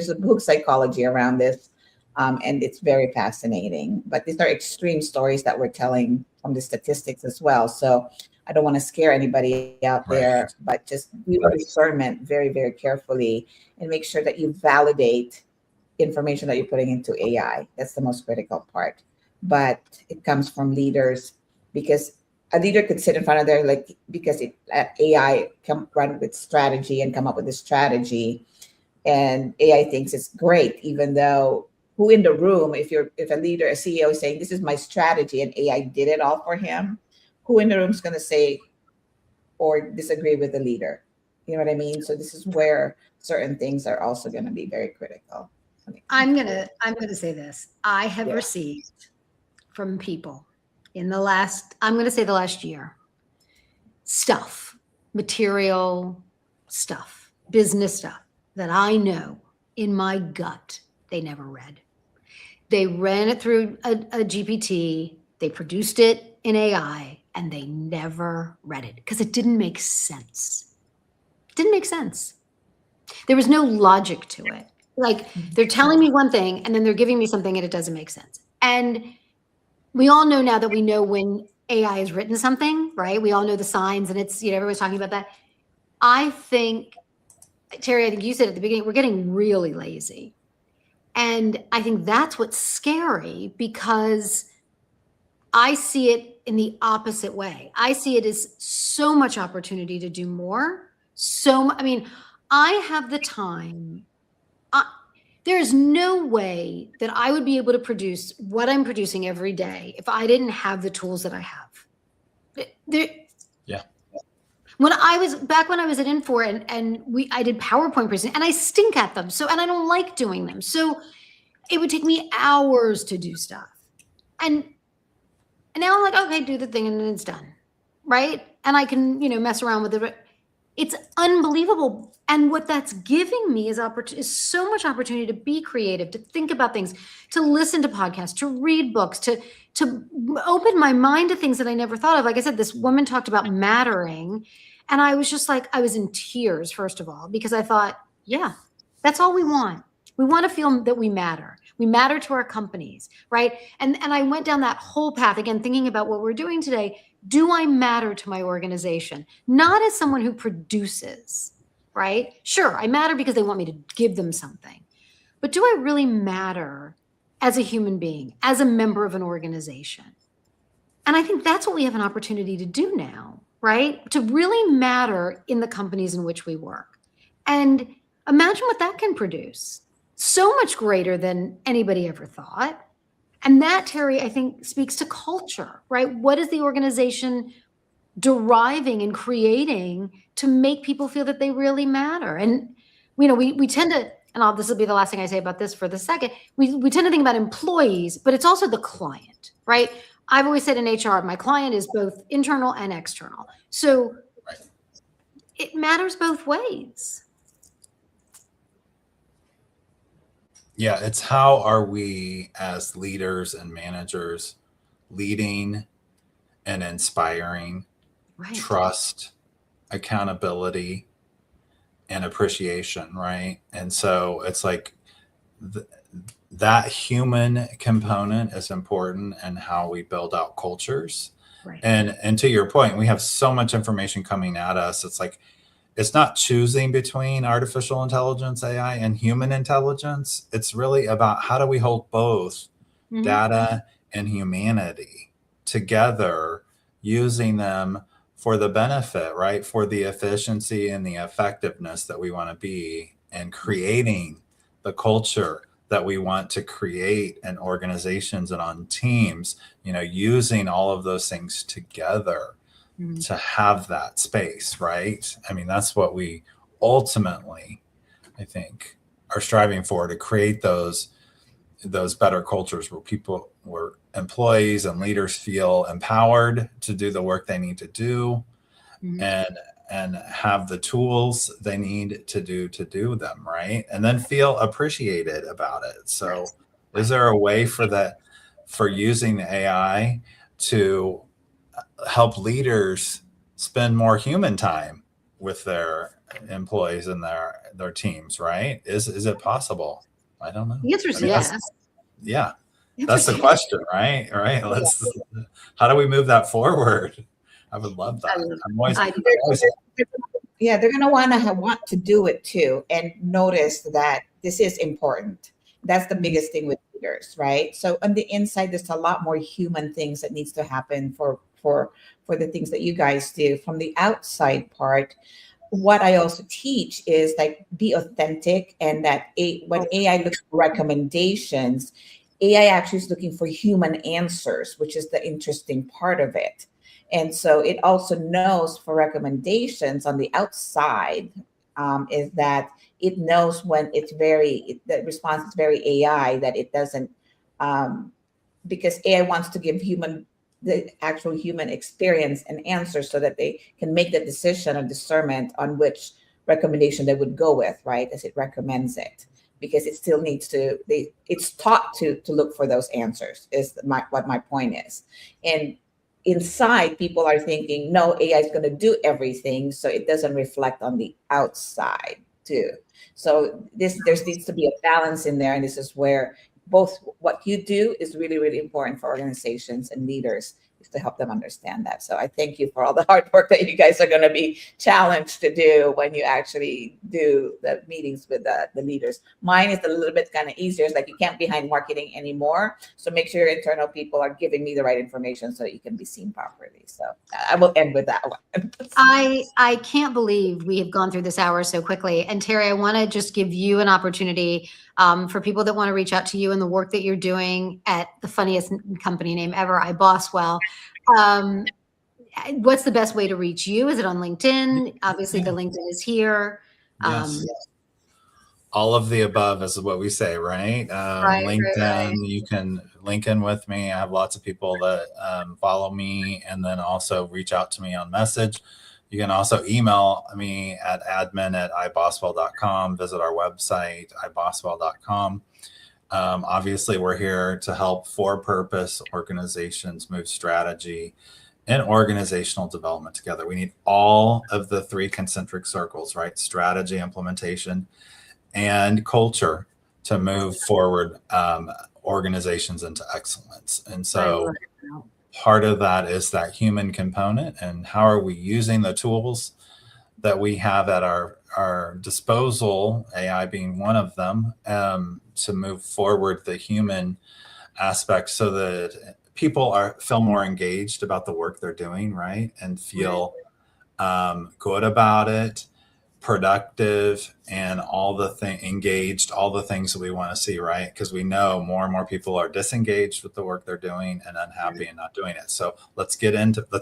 a book psychology around this, and it's very fascinating. But these are extreme stories that we're telling from the statistics as well. So I don't want to scare anybody out there, but just do your discernment very, very carefully and make sure that you validate information that you're putting into AI. That's the most critical part. But it comes from leaders, because a leader could sit in front of their, because AI can run with strategy and come up with a strategy, and AI thinks it's great, even though who in the room, if a leader, a CEO is saying, this is my strategy, and AI did it all for him, who in the room is going to say or disagree with the leader? You know what I mean? So this is where certain things are also going to be very critical. I'm gonna say this. I have received from people in the last year, material stuff, business stuff that I know in my gut they never read. They ran it through a GPT, they produced it in AI, and they never read it because it didn't make sense. It didn't make sense. There was no logic to it. Like, they're telling me one thing and then they're giving me something and it doesn't make sense. And we all know now that we know when AI has written something, right? We all know the signs, and it's, everyone's talking about that. I think, Terry, I think you said at the beginning, we're getting really lazy. And I think that's what's scary, because I see it in the opposite way. I see it as so much opportunity to do more. I have the time. There's no way that I would be able to produce what I'm producing every day if I didn't have the tools that I have. When I was at Infor, and I did PowerPoint presentations, and I stink at them. And I don't like doing them. So it would take me hours to do stuff. And now I'm like, okay, do the thing and then it's done. Right. And I can, mess around with it. It's unbelievable. And what that's giving me is so much opportunity to be creative, to think about things, to listen to podcasts, to read books, to open my mind to things that I never thought of. Like I said, this woman talked about mattering. And I was just like, I was in tears, first of all, because I thought, yeah, that's all we want. We want to feel that we matter. We matter to our companies, right? And I went down that whole path, again, thinking about what we're doing today. Do I matter to my organization? Not as someone who produces, right? Sure, I matter because they want me to give them something. But do I really matter as a human being, as a member of an organization? And I think that's what we have an opportunity to do now, right? To really matter in the companies in which we work. And imagine what that can produce. So much greater than anybody ever thought. And that, Terry, I think speaks to culture, right? What is the organization deriving and creating to make people feel that they really matter? And, we tend to, and this will be the last thing I say about this for the second, we tend to think about employees, but it's also the client, right? I've always said in HR, my client is both internal and external. So it matters both ways. Yeah, it's how are we as leaders and managers leading and inspiring trust accountability, and appreciation, right? And so it's like that human component is important in how we build out cultures. Right. And to your point, we have so much information coming at us. It's like, it's not choosing between artificial intelligence, AI, and human intelligence. It's really about how do we hold both data and humanity together, using them for the benefit, right? For the efficiency and the effectiveness that we want to be, and creating the culture that we want to create in organizations and on teams, using all of those things together to have that space, right? I mean, that's what we ultimately, I think, are striving for, to create those better cultures where employees and leaders feel empowered to do the work they need to do, and have the tools they need to do them, right? And then feel appreciated about it. So is there a way for using AI to help leaders spend more human time with their employees and their teams, right? Is it possible? I don't know. The answer is yes. Yeah. That's the question, right? How do we move that forward? I would love that. They're going to want to do it too, and notice that this is important. That's the biggest thing with leaders, right? So on the inside, there's a lot more human things that needs to happen for the things that you guys do. From the outside part, what I also teach is like, be authentic, and that when AI looks for recommendations, AI actually is looking for human answers, which is the interesting part of it. And so it also knows for recommendations on the outside, is that it knows when the response is very AI, that it doesn't, because AI wants to give the actual human experience and answer, so that they can make the decision or discernment on which recommendation they would go with, right, as it recommends it. Because it still needs to, it's taught to look for those answers, is what my point is. And inside, people are thinking, no, AI is going to do everything, so it doesn't reflect on the outside too. So there needs to be a balance in there, and this is where both what you do is really, really important for organizations and leaders, is to help them understand that. So I thank you for all the hard work that you guys are going to be challenged to do when you actually do the meetings with the leaders. Mine is a little bit kind of easier. It's like, you can't be behind marketing anymore. So make sure your internal people are giving me the right information so that you can be seen properly. So I will end with that one. I can't believe we have gone through this hour so quickly. And Terry, I want to just give you an opportunity for people that want to reach out to you and the work that you're doing at the funniest company name ever, iBossWell. What's the best way to reach you? Is it on LinkedIn? Obviously, the LinkedIn is here. Yes. All of the above is what we say, right? LinkedIn, right. You can link in with me. I have lots of people that follow me, and then also reach out to me on message. You can also email me at admin@ibosswell.com. Visit our website, ibosswell.com. Obviously, we're here to help for-purpose organizations move strategy and organizational development together. We need all of the three concentric circles, right? Strategy, implementation, and culture to move forward organizations into excellence. And so part of that is that human component, and how are we using the tools that we have at our disposal, AI being one of them, to move forward the human aspect, so that people feel more engaged about the work they're doing, right? And feel good about it, productive, and engaged, all the things that we want to see, right? Because we know more and more people are disengaged with the work they're doing and unhappy and not doing it. So let's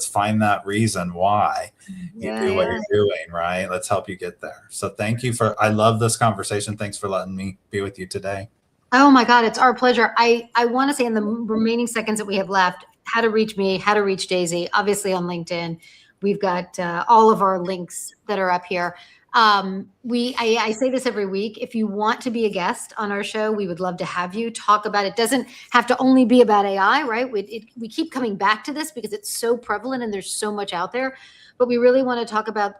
find that reason why you do what you're doing, right? Let's help you get there. So thank you I love this conversation. Thanks for letting me be with you today. Oh my God, it's our pleasure. I want to say, in the remaining seconds that we have left, how to reach me, how to reach Daisy, obviously on LinkedIn. We've got all of our links that are up here. I say this every week. If you want to be a guest on our show, we would love to have you talk about it. Doesn't have to only be about AI, right? We keep coming back to this because it's so prevalent and there's so much out there. But we really want to talk about,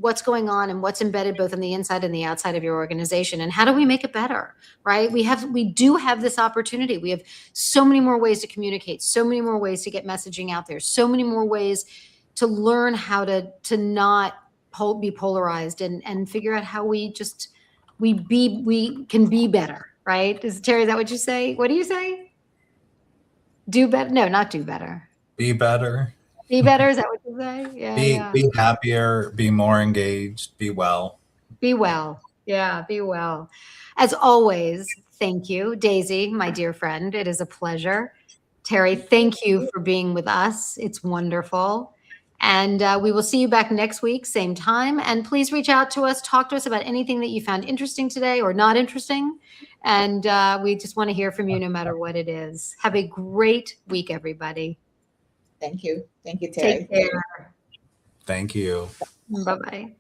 what's going on and what's embedded both on the inside and the outside of your organization, and how do we make it better, right? We do have this opportunity. We have so many more ways to communicate, so many more ways to get messaging out there, so many more ways to learn how to not be polarized and figure out how we can be better, right? Terry, is that what you say? What do you say? Do better? No, not do better. Be better. Be better, is that what you say? Yeah. Be happier, be more engaged, be well. Be well. Yeah, be well. As always, thank you, Daisy, my dear friend. It is a pleasure. Terry, thank you for being with us. It's wonderful. And we will see you back next week, same time. And please reach out to us, talk to us about anything that you found interesting today or not interesting. And we just want to hear from you no matter what it is. Have a great week, everybody. Thank you. Thank you, Terry. Take care. Thank you. Bye-bye.